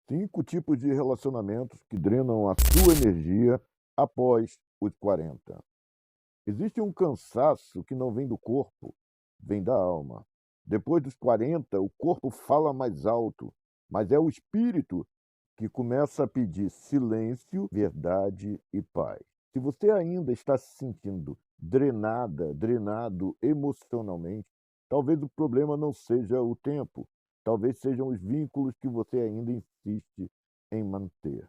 5 tipos de relacionamentos que drenam a sua energia após os 40. Existe um cansaço que não vem do corpo, vem da alma. Depois dos 40, o corpo fala mais alto, mas é o espírito que começa a pedir silêncio, verdade e paz. Se você ainda está se sentindo drenado emocionalmente, talvez o problema não seja o tempo, talvez sejam os vínculos que você ainda insiste em manter.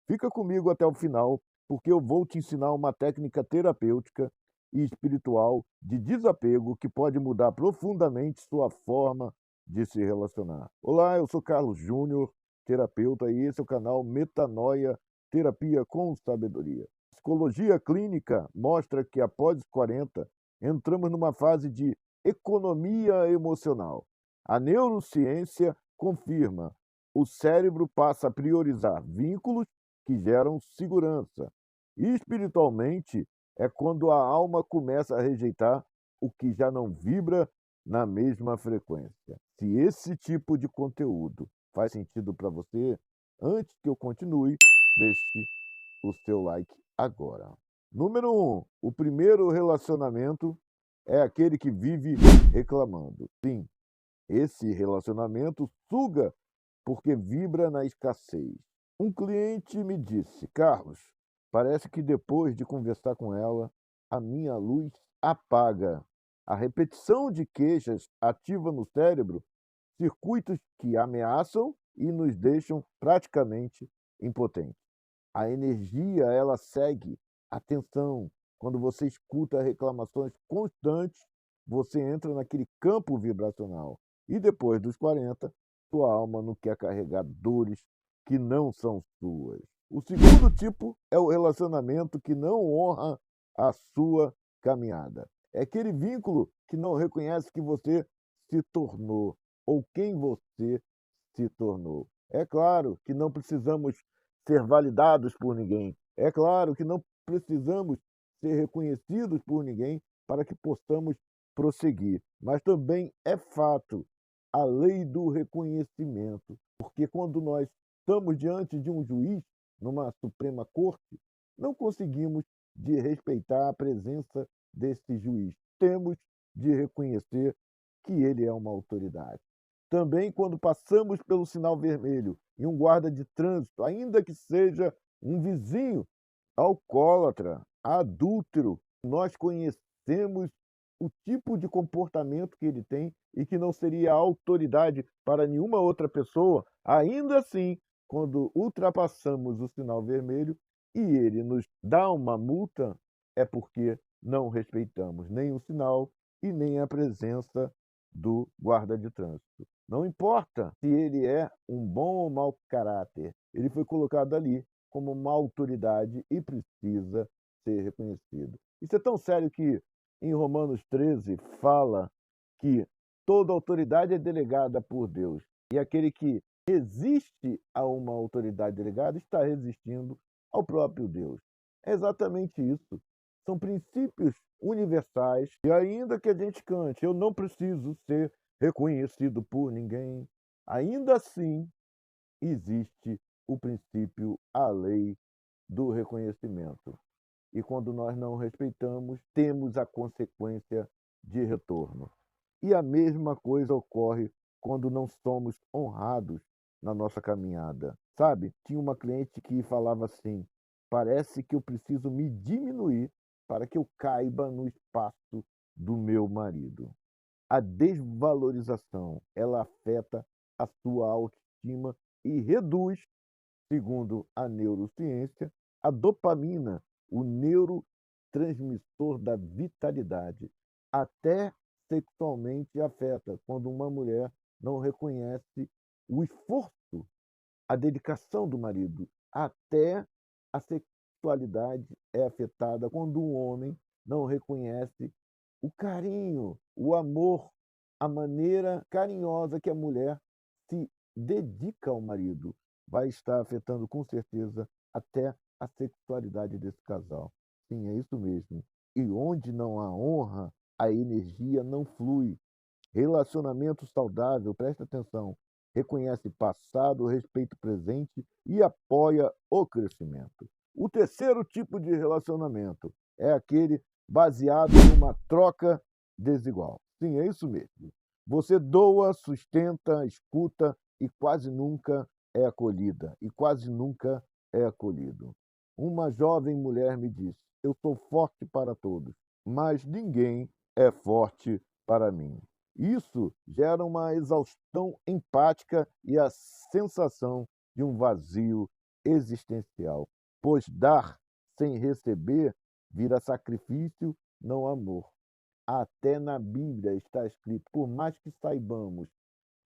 Fica comigo até o final, porque eu vou te ensinar uma técnica terapêutica e espiritual de desapego que pode mudar profundamente sua forma de se relacionar. Olá, eu sou Carlos Júnior, terapeuta, e esse é o canal Metanoia, Terapia com Sabedoria. Psicologia clínica mostra que após os 40, entramos numa fase de economia emocional. A neurociência confirma: o cérebro passa a priorizar vínculos que geram segurança. E espiritualmente, é quando a alma começa a rejeitar o que já não vibra na mesma frequência. Se esse tipo de conteúdo faz sentido para você, antes que eu continue, deixe o seu like agora. Número 1. O primeiro relacionamento é aquele que vive reclamando. Sim, esse relacionamento suga porque vibra na escassez. Um cliente me disse: Carlos, parece que depois de conversar com ela, a minha luz apaga. A repetição de queixas ativa no cérebro circuitos que ameaçam e nos deixam praticamente impotentes. A energia, ela segue. Atenção, quando você escuta reclamações constantes, você entra naquele campo vibracional. E depois dos 40, sua alma não quer carregar dores que não são suas. O segundo tipo é o relacionamento que não honra a sua caminhada. É aquele vínculo que não reconhece que você se tornou ou quem você se tornou. É claro que não precisamos ser validados por ninguém. É claro que não precisamos ser reconhecidos por ninguém para que possamos prosseguir. Mas também é fato a lei do reconhecimento, porque quando nós estamos diante de um juiz, numa Suprema Corte, não conseguimos de respeitar a presença desse juiz. Temos de reconhecer que ele é uma autoridade. Também quando passamos pelo sinal vermelho e um guarda de trânsito, ainda que seja um vizinho alcoólatra, adúltero, nós conhecemos o tipo de comportamento que ele tem e que não seria autoridade para nenhuma outra pessoa. Ainda assim, quando ultrapassamos o sinal vermelho e ele nos dá uma multa, é porque não respeitamos nem o sinal e nem a presença do guarda de trânsito. Não importa se ele é um bom ou mau caráter, ele foi colocado ali como uma autoridade e precisa ser reconhecido. Isso é tão sério que em Romanos 13 fala que toda autoridade é delegada por Deus, e aquele que resiste a uma autoridade delegada está resistindo ao próprio Deus. É exatamente isso. São princípios universais, e ainda que a gente cante, eu não preciso ser reconhecido por ninguém, ainda assim existe o princípio, a lei do reconhecimento. E quando nós não respeitamos, temos a consequência de retorno. E a mesma coisa ocorre quando não somos honrados na nossa caminhada. Sabe, tinha uma cliente que falava assim: parece que eu preciso me diminuir para que eu caiba no espaço do meu marido. A desvalorização, ela afeta a sua autoestima e reduz, segundo a neurociência, a dopamina, o neurotransmissor da vitalidade. Até sexualmente afeta quando uma mulher não reconhece o esforço, a dedicação do marido. Até a sexualidade é afetada quando um homem não reconhece o carinho, o amor, a maneira carinhosa que a mulher se dedica ao marido. Vai estar afetando com certeza até a sexualidade desse casal. Sim, é isso mesmo. E onde não há honra, a energia não flui. Relacionamento saudável, presta atenção, reconhece passado, respeita o presente e apoia o crescimento. O terceiro tipo de relacionamento é aquele baseado numa troca desigual. Sim, é isso mesmo. Você doa, sustenta, escuta e quase nunca é acolhida, e quase nunca é acolhido. Uma jovem mulher me disse: eu sou forte para todos, mas ninguém é forte para mim. Isso gera uma exaustão empática e a sensação de um vazio existencial, pois dar sem receber vira sacrifício, não amor. Até na Bíblia está escrito: por mais que saibamos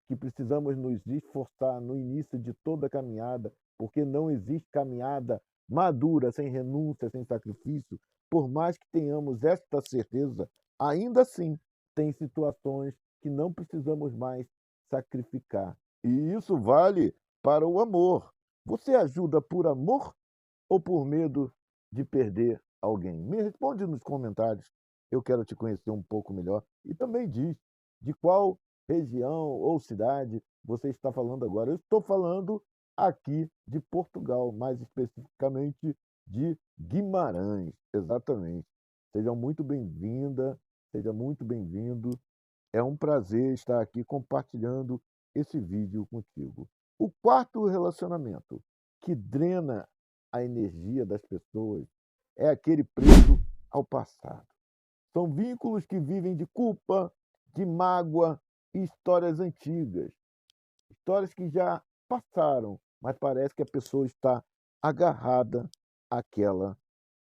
que precisamos nos esforçar no início de toda a caminhada, porque não existe caminhada madura sem renúncia, sem sacrifício, por mais que tenhamos esta certeza, ainda assim tem situações que não precisamos mais sacrificar. E isso vale para o amor. Você ajuda por amor ou por medo de perder alguém? Me responde nos comentários. Eu quero te conhecer um pouco melhor. E também diz de qual região ou cidade você está falando agora. Eu estou falando aqui de Portugal, mais especificamente de Guimarães. Exatamente. Seja muito bem-vinda, seja muito bem-vindo. É um prazer estar aqui compartilhando esse vídeo contigo. O quarto relacionamento que drena a energia das pessoas é aquele preso ao passado. São vínculos que vivem de culpa, de mágoa e histórias antigas. Histórias que já passaram, mas parece que a pessoa está agarrada àquela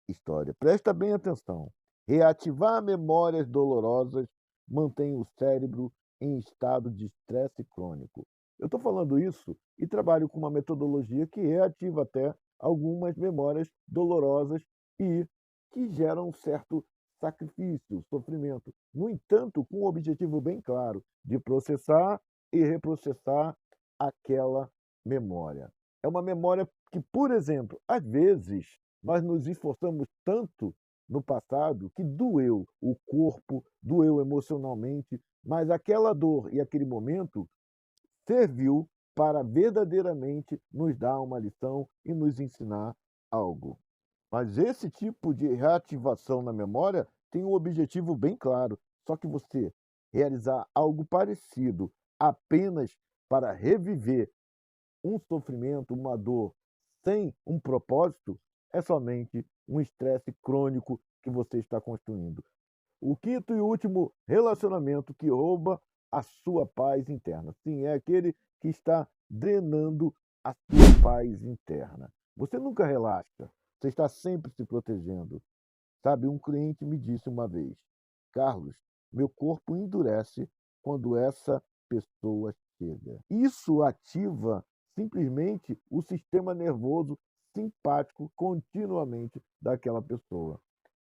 história. Presta bem atenção. Reativar memórias dolorosas mantém o cérebro em estado de estresse crônico. Eu estou falando isso e trabalho com uma metodologia que reativa até algumas memórias dolorosas e que geram um certo sacrifício, sofrimento. No entanto, com um objetivo bem claro de processar e reprocessar aquela memória. É uma memória que, por exemplo, às vezes nós nos esforçamos tanto no passado que doeu o corpo, doeu emocionalmente, mas aquela dor e aquele momento serviu para verdadeiramente nos dar uma lição e nos ensinar algo. Mas esse tipo de reativação na memória tem um objetivo bem claro. Só que você realizar algo parecido apenas para reviver um sofrimento, uma dor, sem um propósito, é somente um estresse crônico que você está construindo. O quinto e último relacionamento que rouba a sua paz interna. Sim, é aquele que está drenando a sua paz interna. Você nunca relaxa, você está sempre se protegendo. Sabe, um cliente me disse uma vez: Carlos, meu corpo endurece quando essa pessoa chega. Isso ativa simplesmente o sistema nervoso simpático continuamente daquela pessoa.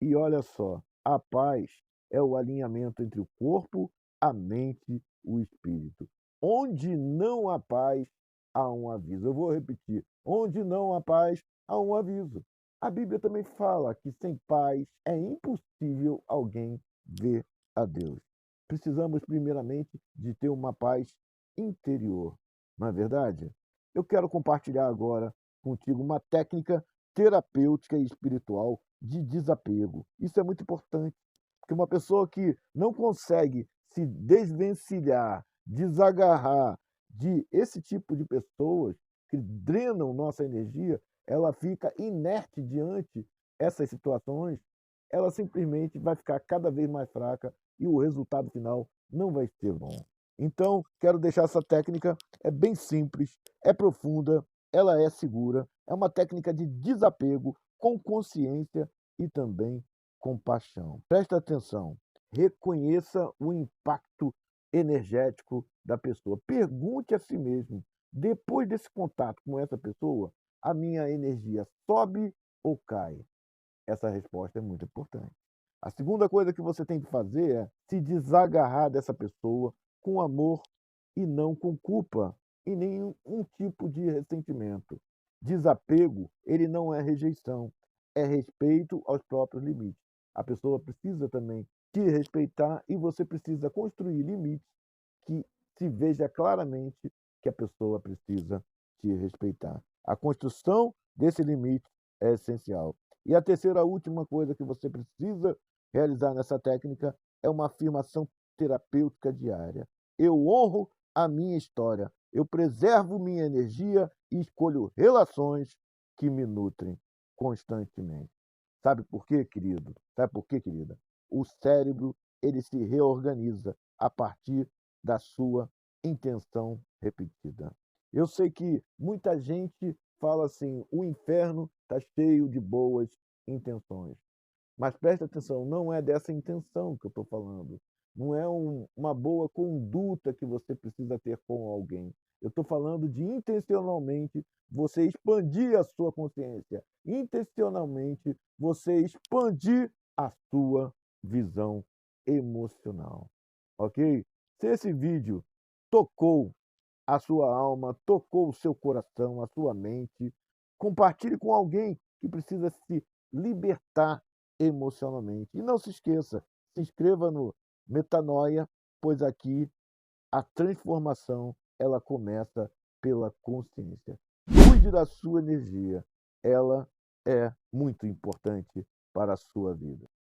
E olha só, a paz é o alinhamento entre o corpo, a mente e o espírito. Onde não há paz, há um aviso. Eu vou repetir: onde não há paz, há um aviso. A Bíblia também fala que sem paz é impossível alguém ver a Deus. Precisamos, primeiramente, de ter uma paz interior. Não é verdade? Eu quero compartilhar agora contigo uma técnica terapêutica e espiritual de desapego. Isso é muito importante, porque uma pessoa que não consegue se desvencilhar, desagarrar de esse tipo de pessoas que drenam nossa energia, ela fica inerte diante essas situações, ela simplesmente vai ficar cada vez mais fraca e o resultado final não vai ser bom. Então, quero deixar essa técnica, é bem simples, é profunda, ela é segura, é uma técnica de desapego com consciência e também compaixão. Presta atenção, reconheça o impacto energético da pessoa. Pergunte a si mesmo, depois desse contato com essa pessoa, a minha energia sobe ou cai? Essa resposta é muito importante. A segunda coisa que você tem que fazer é se desagarrar dessa pessoa com amor e não com culpa e nenhum tipo de ressentimento. Desapego, ele não é rejeição, é respeito aos próprios limites. A pessoa precisa também te respeitar e você precisa construir limites que se veja claramente que a pessoa precisa te respeitar. A construção desse limite é essencial. E a terceira, última coisa que você precisa realizar nessa técnica é uma afirmação terapêutica diária. Eu honro a minha história, eu preservo minha energia e escolho relações que me nutrem constantemente. Sabe por quê, querido? Sabe por quê, querida? O cérebro, ele se reorganiza a partir da sua intenção repetida. Eu sei que muita gente fala assim: o inferno está cheio de boas intenções. Mas preste atenção, não é dessa intenção que eu estou falando. Não é uma boa conduta que você precisa ter com alguém. Eu estou falando de intencionalmente você expandir a sua consciência, intencionalmente você expandir a sua visão emocional. Ok? Se esse vídeo tocou a sua alma, tocou o seu coração, a sua mente, compartilhe com alguém que precisa se libertar emocionalmente. E não se esqueça, se inscreva no Metanoia, pois aqui a transformação ela começa pela consciência. Cuide da sua energia, ela é muito importante para a sua vida.